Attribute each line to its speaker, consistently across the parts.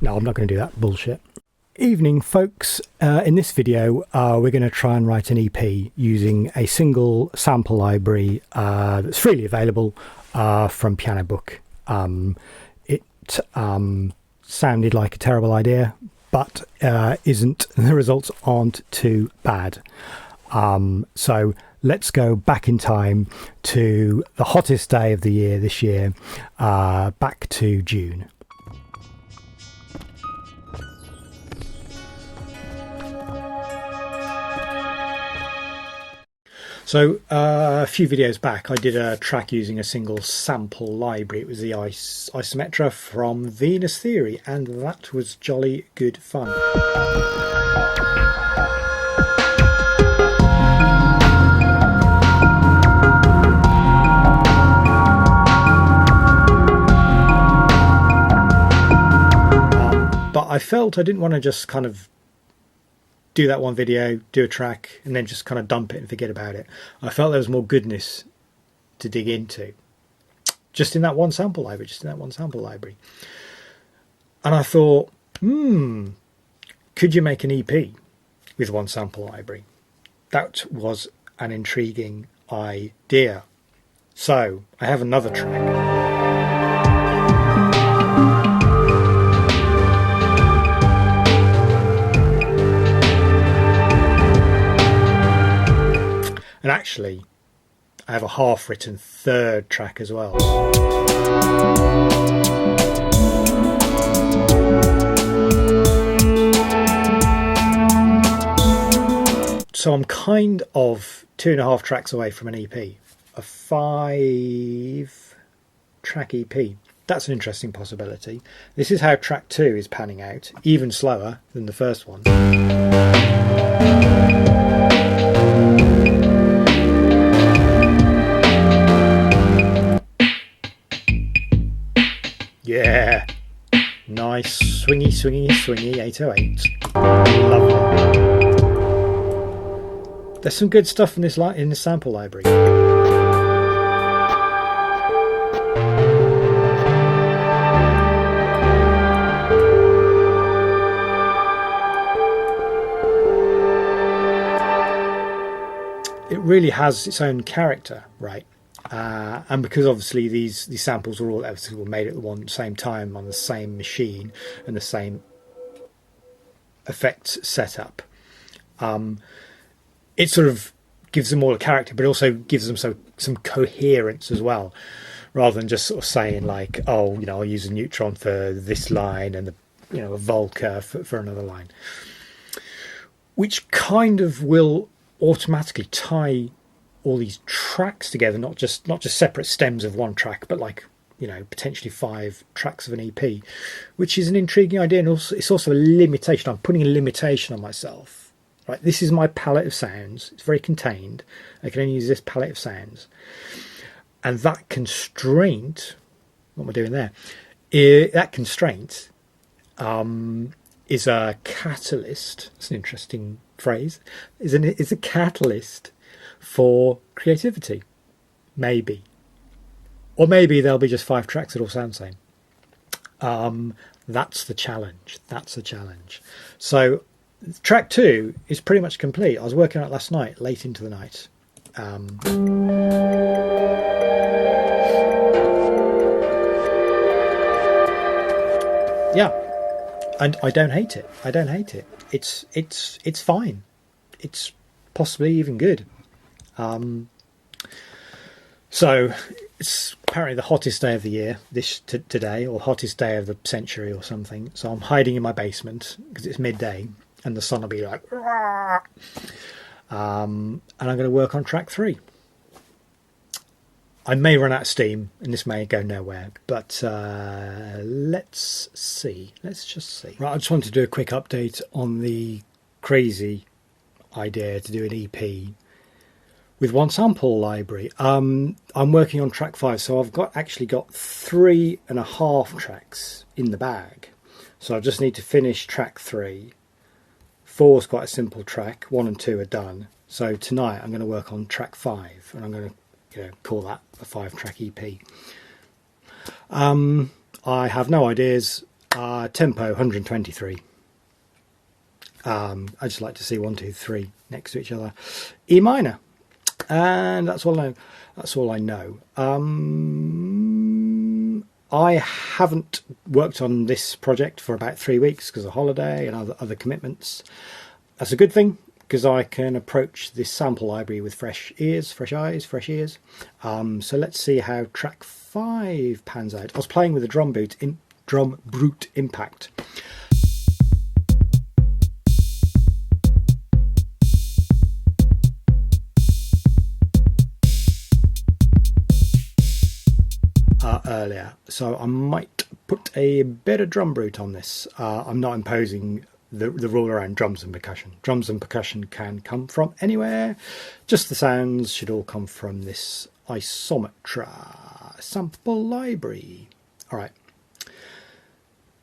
Speaker 1: No, I'm not going to do that bullshit. Evening, folks. In this video, we're going to try and write an EP using a single sample library that's freely available from Pianobook. It sounded like a terrible idea, but isn't. The results aren't too bad. So let's go back in time to the hottest day of the year this year, back to June. So a few videos back I did a track using a single sample library. It was the Isometra from Venus Theory, and that was jolly good fun. But I felt I didn't want to just kind of do that one video, do a track, and then just kind of dump it and forget about it. I felt there was more goodness to dig into just in that one sample library, And I thought, could you make an EP with one sample library? That was an intriguing idea. So I have another track. And actually, I have a half-written third track as well. So I'm kind of 2.5 tracks away from an EP, a 5-track EP. That's an interesting possibility. This is how track 2 is panning out, even slower than the first one. Yeah, nice swingy, swingy, swingy 808. Lovely. There's some good stuff in this sample library. It really has its own character, right? And because obviously these samples are all made at the same time on the same machine and the same effects setup, it sort of gives them all a character, but also gives them some coherence as well, rather than just sort of saying like, oh, I'll use a neutron for this line and a Volca for another line, which kind of will automatically tie all these tracks together, not just separate stems of one track, but like potentially 5 tracks of an EP, which is an intriguing idea. And also it's also a limitation. I'm putting a limitation on myself, right? This is my palette of sounds. It's very contained. I can only use this palette of sounds, and that constraint, what am I doing there? That constraint is a catalyst. It's an interesting phrase. Is a catalyst for creativity, maybe. Or maybe there'll be just 5 tracks that all sound the same. That's the challenge. So track 2 is pretty much complete. I was working on it last night, late into the night. Yeah, and I don't hate it. It's fine. It's possibly even good. So it's apparently the hottest day of the year today, or hottest day of the century or something. So I'm hiding in my basement because it's midday and the sun will be like, and I'm going to work on track 3. I may run out of steam and this may go nowhere, but let's see. Let's just see. Right, I just wanted to do a quick update on the crazy idea to do an EP with one sample library. I'm working on track 5, so I've actually got 3.5 tracks in the bag. So I just need to finish track 3. 4 is quite a simple track. 1 and 2 are done. So tonight I'm going to work on track 5, and I'm going to call that a 5-track EP. I have no ideas. Tempo 123. I just like to see 1, 2, 3 next to each other. E minor, and that's all I know. I haven't worked on this project for about 3 weeks because of holiday and other commitments. That's a good thing, because I can approach this sample library with fresh ears. So let's see how track 5 pans out. I was playing with the drum brute impact. Earlier, so I might put a bit of drum brute on this. I'm not imposing the rule around drums and percussion. Drums and percussion can come from anywhere. Just the sounds should all come from this Isometra sample library. All right.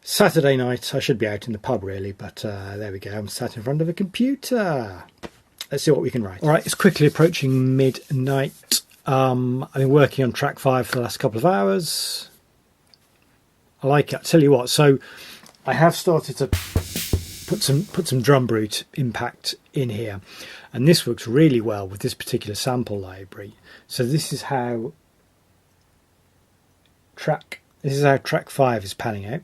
Speaker 1: Saturday night, I should be out in the pub really, but there we go. I'm sat in front of a computer. Let's see what we can write. All right, it's quickly approaching midnight. I've been working on track 5 for the last couple of hours. I like it. I'll tell you what, so I have started to put some drum brute impact in here, and this works really well with this particular sample library. So this is how track 5 is panning out.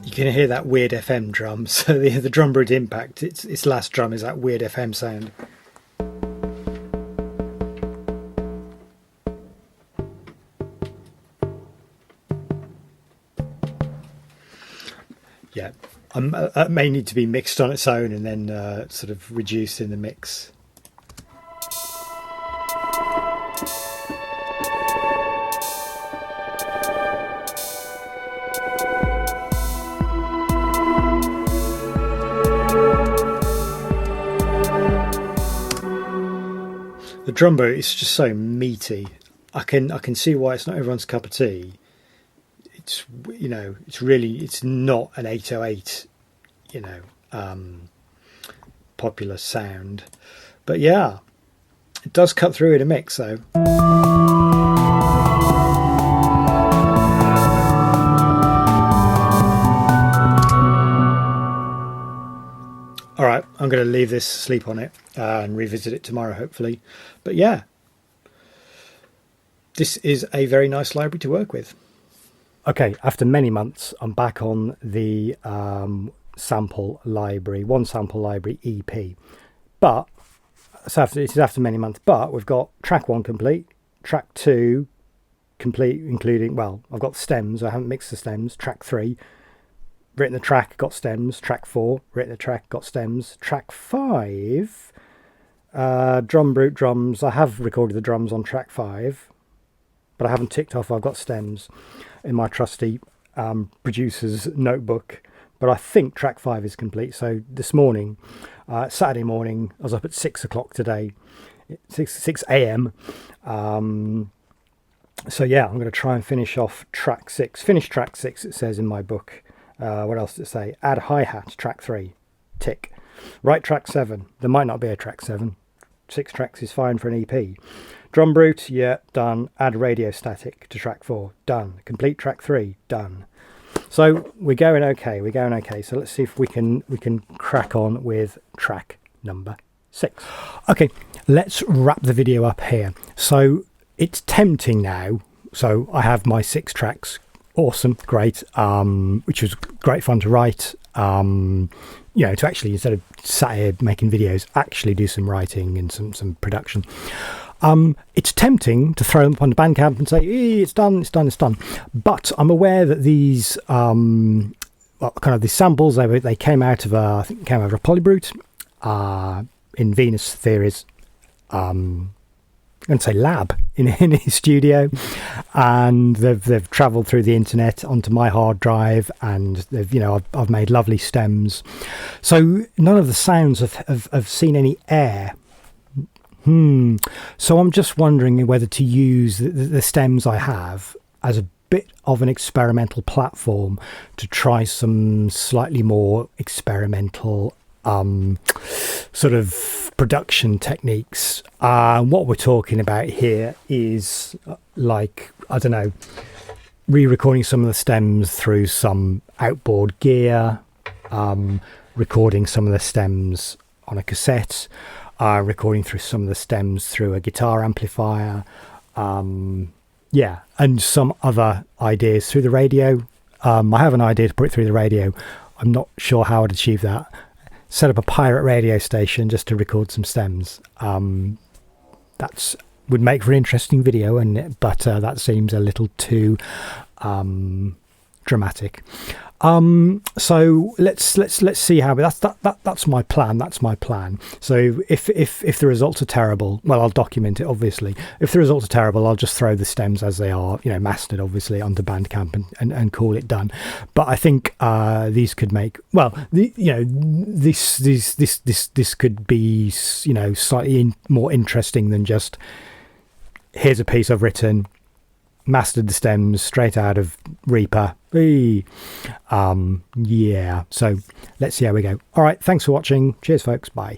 Speaker 1: You can hear that weird FM drum. So the drum brute impact, its last drum is that weird FM sound. Yeah, it may need to be mixed on its own and then sort of reduced in the mix. The drum brute is just so meaty. I can see why it's not everyone's cup of tea. It's, you know, it's not an 808, you know, popular sound. But yeah, it does cut through in a mix though. All right, I'm going to leave this, sleep on it, and revisit it tomorrow, hopefully. But yeah, this is a very nice library to work with. Okay, after many months, I'm back on the sample library, one sample library EP. But it is after many months. But we've got track 1 complete, track 2 complete, including, well, I've got stems. I haven't mixed the stems. Track 3. Written the track, got stems. Track 4, written the track, got stems. Track 5, drum brute drums. I have recorded the drums on track 5, but I haven't ticked off I've got stems in my trusty producer's notebook. But I think track 5 is complete. So this morning, Saturday morning, I was up at 6 o'clock today, 6 a.m. So yeah, I'm going to try and finish off track 6. Finish track 6, it says in my book. What else does it say? Add hi-hat, track 3, tick. Write track 7. There might not be a track 7. 6 tracks is fine for an EP. Drum brute, yeah, done. Add radio static to track 4, done. Complete track 3, done. So we're going okay. So let's see if we can crack on with track number 6. Okay, let's wrap the video up here. So it's tempting now. So I have my 6 tracks. Awesome, great, which was great fun to write, you know, to actually, instead of sat here making videos, actually do some writing and some production. It's tempting to throw them up on the Bandcamp and say, it's done. But I'm aware that these, kind of these samples, they came out of I think came out of a Polybrute in Venus Theory's, I'm going to say lab in his studio, and they've travelled through the internet onto my hard drive, and they've, you know, I've made lovely stems. So none of the sounds have seen any air.
Speaker 2: So I'm just wondering whether to use the stems I have as a bit of an experimental platform to try some slightly more experimental sort of production techniques. What we're talking about here is like, I don't know, re-recording some of the stems through some outboard gear, recording some of the stems on a cassette, recording through some of the stems through a guitar amplifier, and some other ideas through the radio. I have an idea to put it through the radio. I'm not sure how I'd achieve that. Set up a pirate radio station just to record some stems. That's would make for an interesting video, but that seems a little too dramatic. So let's see how that's my plan. So if the results are terrible, well, I'll document it, obviously. If the results are terrible, I'll just throw the stems as they are, mastered, obviously, onto Bandcamp and call it done. But I think these could make, well, this could be, slightly more interesting than just, here's a piece I've written, mastered the stems straight out of Reaper. So let's see how we go. All right, thanks for watching. Cheers, folks. Bye.